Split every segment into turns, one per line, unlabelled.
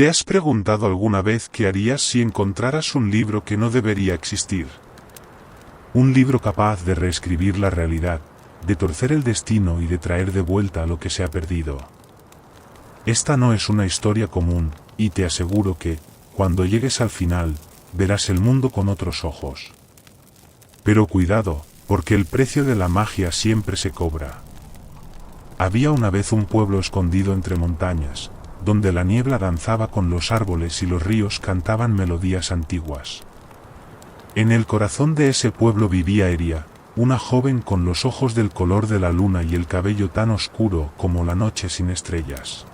¿Te has preguntado alguna vez qué harías si encontraras un libro que no debería existir? Un libro capaz de reescribir la realidad, de torcer el destino y de traer de vuelta lo que se ha perdido. Esta no es una historia común, y te aseguro que, cuando llegues al final, verás el mundo con otros ojos. Pero cuidado, porque el precio de la magia siempre se cobra. Había una vez un pueblo escondido entre montañas, donde la niebla danzaba con los árboles y los ríos cantaban melodías antiguas. En el corazón de ese pueblo vivía Eria, una joven con los ojos del color de la luna y el cabello tan oscuro como la noche sin estrellas.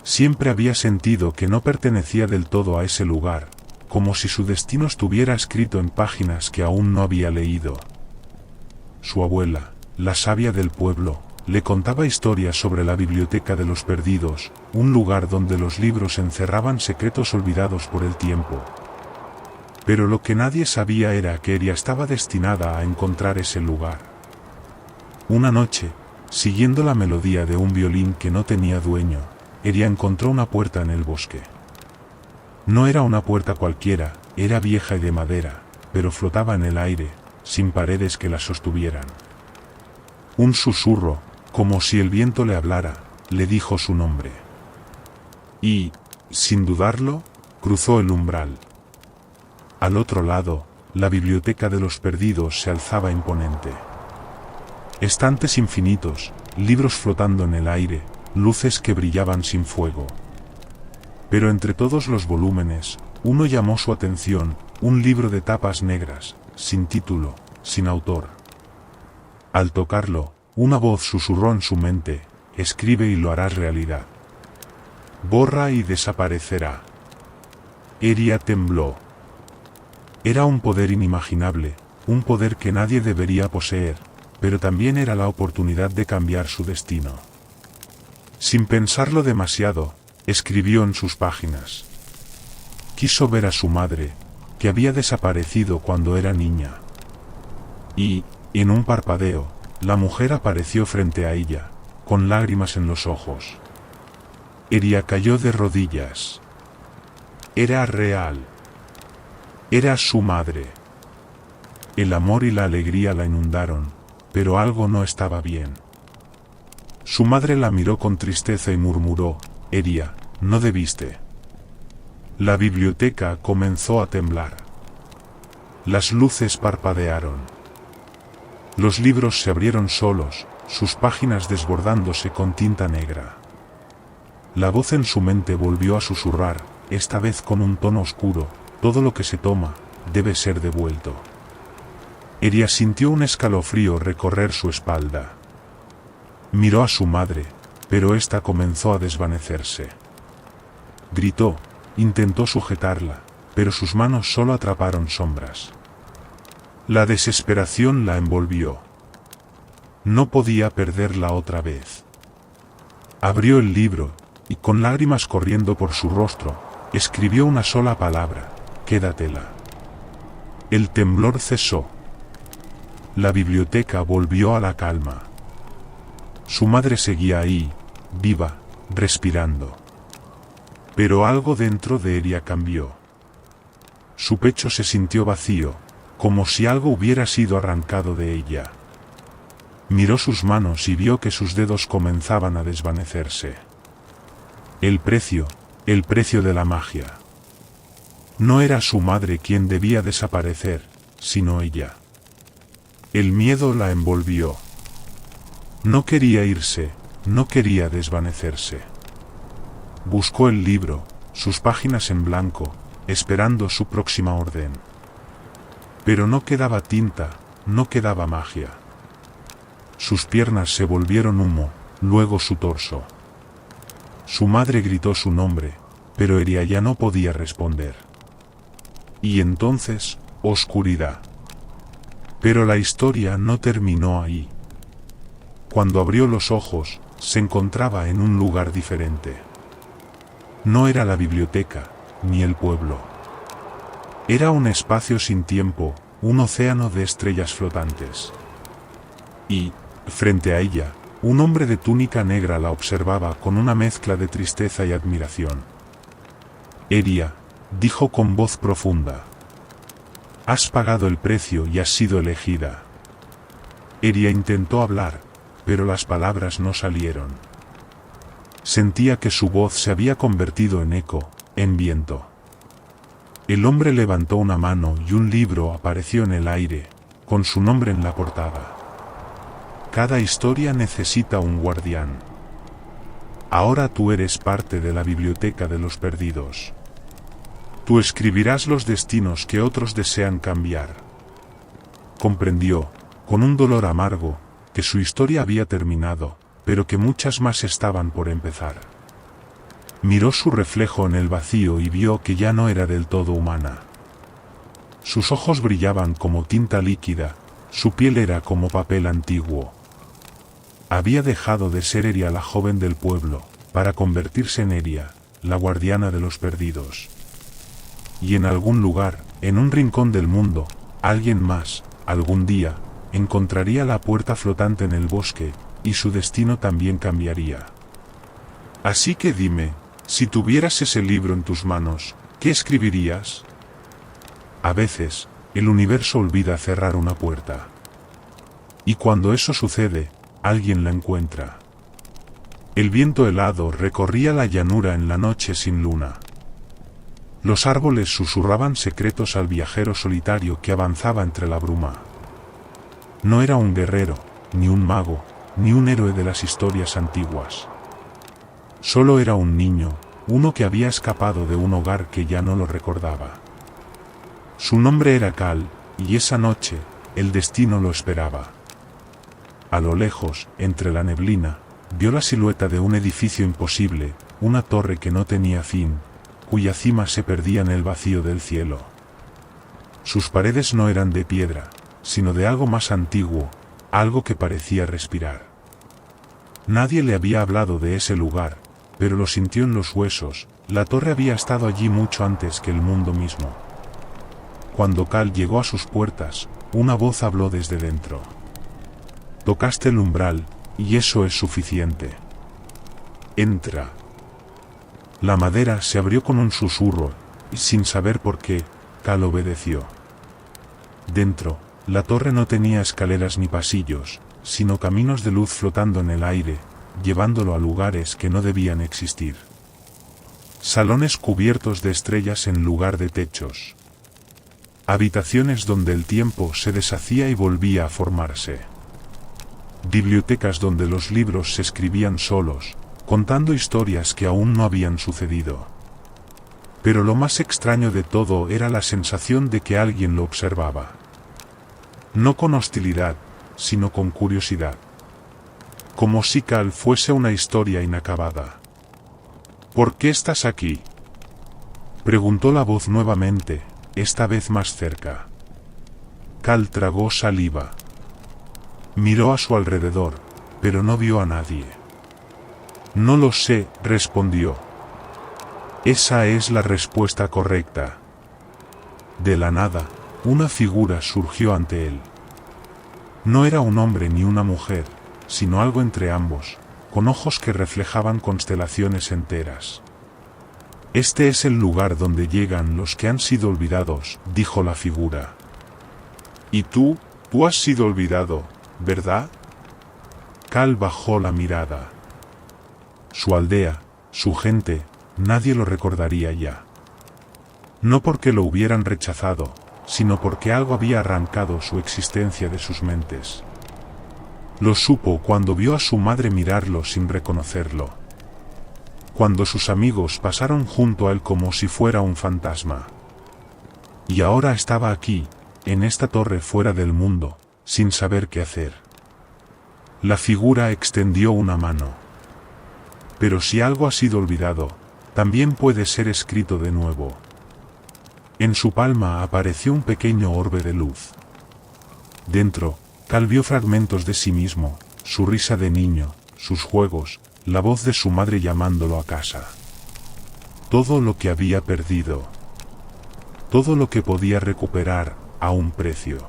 Siempre había sentido que no pertenecía del todo a ese lugar, como si su destino estuviera escrito en páginas que aún no había leído. Su abuela, la sabia del pueblo, le contaba historias sobre la biblioteca de los perdidos, un lugar donde los libros encerraban secretos olvidados por el tiempo. Pero lo que nadie sabía era que Eria estaba destinada a encontrar ese lugar. Una noche, siguiendo la melodía de un violín que no tenía dueño, Eria encontró una puerta en el bosque. No era una puerta cualquiera, era vieja y de madera, pero flotaba en el aire, sin paredes que la sostuvieran. Un susurro, como si el viento le hablara, le dijo su nombre. Y, sin dudarlo, cruzó el umbral. Al otro lado, la biblioteca de los perdidos se alzaba imponente. Estantes infinitos, libros flotando en el aire, luces que brillaban sin fuego. Pero entre todos los volúmenes, uno llamó su atención, un libro de tapas negras, sin título, sin autor. Al tocarlo, una voz susurró en su mente: escribe y lo harás realidad. Borra y desaparecerá. Eria tembló. Era un poder inimaginable, un poder que nadie debería poseer, pero también era la oportunidad de cambiar su destino. Sin pensarlo demasiado, escribió en sus páginas. Quiso ver a su madre, que había desaparecido cuando era niña. Y, en un parpadeo, la mujer apareció frente a ella, con lágrimas en los ojos. Eria cayó de rodillas. Era real. Era su madre. El amor y la alegría la inundaron, pero algo no estaba bien. Su madre la miró con tristeza y murmuró: Eria, no debiste. La biblioteca comenzó a temblar. Las luces parpadearon. Los libros se abrieron solos, sus páginas desbordándose con tinta negra. La voz en su mente volvió a susurrar, esta vez con un tono oscuro: todo lo que se toma, debe ser devuelto. Eria sintió un escalofrío recorrer su espalda. Miró a su madre, pero ésta comenzó a desvanecerse. Gritó, intentó sujetarla, pero sus manos solo atraparon sombras. La desesperación la envolvió. No podía perderla otra vez. Abrió el libro, y con lágrimas corriendo por su rostro, escribió una sola palabra: quédatela. El temblor cesó. La biblioteca volvió a la calma. Su madre seguía ahí, viva, respirando. Pero algo dentro de Eria cambió. Su pecho se sintió vacío, como si algo hubiera sido arrancado de ella. Miró sus manos y vio que sus dedos comenzaban a desvanecerse. El precio de la magia. No era su madre quien debía desaparecer, sino ella. El miedo la envolvió. No quería irse, no quería desvanecerse. Buscó el libro, sus páginas en blanco, esperando su próxima orden. Pero no quedaba tinta, no quedaba magia. Sus piernas se volvieron humo, luego su torso. Su madre gritó su nombre, pero Eria ya no podía responder. Y entonces, oscuridad. Pero la historia no terminó ahí. Cuando abrió los ojos, se encontraba en un lugar diferente. No era la biblioteca, ni el pueblo. Era un espacio sin tiempo, un océano de estrellas flotantes. Y, frente a ella, un hombre de túnica negra la observaba con una mezcla de tristeza y admiración. Eria, dijo con voz profunda. Has pagado el precio y has sido elegida. Eria intentó hablar, pero las palabras no salieron. Sentía que su voz se había convertido en eco, en viento. El hombre levantó una mano y un libro apareció en el aire, con su nombre en la portada. Cada historia necesita un guardián. Ahora tú eres parte de la biblioteca de los perdidos. Tú escribirás los destinos que otros desean cambiar. Comprendió, con un dolor amargo, que su historia había terminado, pero que muchas más estaban por empezar. Miró su reflejo en el vacío y vio que ya no era del todo humana. Sus ojos brillaban como tinta líquida, su piel era como papel antiguo. Había dejado de ser Eria la joven del pueblo, para convertirse en Eria, la guardiana de los perdidos. Y en algún lugar, en un rincón del mundo, alguien más, algún día, encontraría la puerta flotante en el bosque, y su destino también cambiaría. Así que dime, si tuvieras ese libro en tus manos, ¿qué escribirías? A veces, el universo olvida cerrar una puerta. Y cuando eso sucede, alguien la encuentra. El viento helado recorría la llanura en la noche sin luna. Los árboles susurraban secretos al viajero solitario que avanzaba entre la bruma. No era un guerrero, ni un mago, ni un héroe de las historias antiguas. Solo era un niño, uno que había escapado de un hogar que ya no lo recordaba. Su nombre era Cal, y esa noche, el destino lo esperaba. A lo lejos, entre la neblina, vio la silueta de un edificio imposible, una torre que no tenía fin, cuya cima se perdía en el vacío del cielo. Sus paredes no eran de piedra, sino de algo más antiguo, algo que parecía respirar. Nadie le había hablado de ese lugar, pero lo sintió en los huesos, la torre había estado allí mucho antes que el mundo mismo. Cuando Cal llegó a sus puertas, una voz habló desde dentro. Tocaste el umbral, y eso es suficiente. Entra. La madera se abrió con un susurro, y sin saber por qué, Cal obedeció. Dentro, la torre no tenía escaleras ni pasillos, sino caminos de luz flotando en el aire, llevándolo a lugares que no debían existir. Salones cubiertos de estrellas en lugar de techos. Habitaciones donde el tiempo se deshacía y volvía a formarse. Bibliotecas donde los libros se escribían solos, contando historias que aún no habían sucedido. Pero lo más extraño de todo era la sensación de que alguien lo observaba. No con hostilidad, sino con curiosidad. Como si Cal fuese una historia inacabada. ¿Por qué estás aquí?, preguntó la voz nuevamente, esta vez más cerca. Cal tragó saliva. Miró a su alrededor, pero no vio a nadie. No lo sé, respondió. Esa es la respuesta correcta. De la nada, una figura surgió ante él. No era un hombre ni una mujer, sino algo entre ambos, con ojos que reflejaban constelaciones enteras. Este es el lugar donde llegan los que han sido olvidados, dijo la figura. Y tú has sido olvidado, ¿verdad? Cal bajó la mirada. Su aldea, su gente, nadie lo recordaría ya. No porque lo hubieran rechazado, sino porque algo había arrancado su existencia de sus mentes. Lo supo cuando vio a su madre mirarlo sin reconocerlo. Cuando sus amigos pasaron junto a él como si fuera un fantasma. Y ahora estaba aquí, en esta torre fuera del mundo, sin saber qué hacer. La figura extendió una mano. Pero si algo ha sido olvidado, también puede ser escrito de nuevo. En su palma apareció un pequeño orbe de luz. Dentro, Cal vio fragmentos de sí mismo, su risa de niño, sus juegos, la voz de su madre llamándolo a casa. Todo lo que había perdido. Todo lo que podía recuperar, a un precio.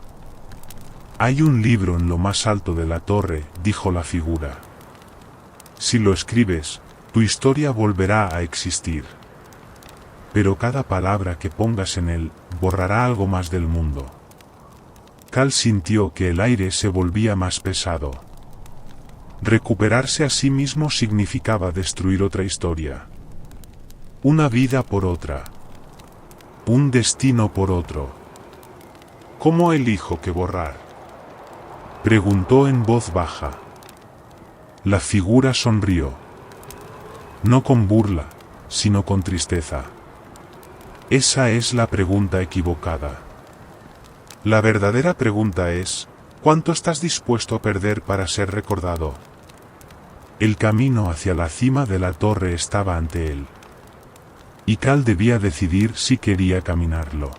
Hay un libro en lo más alto de la torre, dijo la figura. Si lo escribes, tu historia volverá a existir. pero cada palabra que pongas en él borrará algo más del mundo. Cal sintió que el aire se volvía más pesado. Recuperarse a sí mismo significaba destruir otra historia. Una vida por otra. Un destino por otro. ¿Cómo elijo qué borrar?, preguntó en voz baja. La figura sonrió. No con burla, sino con tristeza. Esa es la pregunta equivocada. La verdadera pregunta es, ¿cuánto estás dispuesto a perder para ser recordado? El camino hacia la cima de la torre estaba ante él. Y Cal debía decidir si quería caminarlo.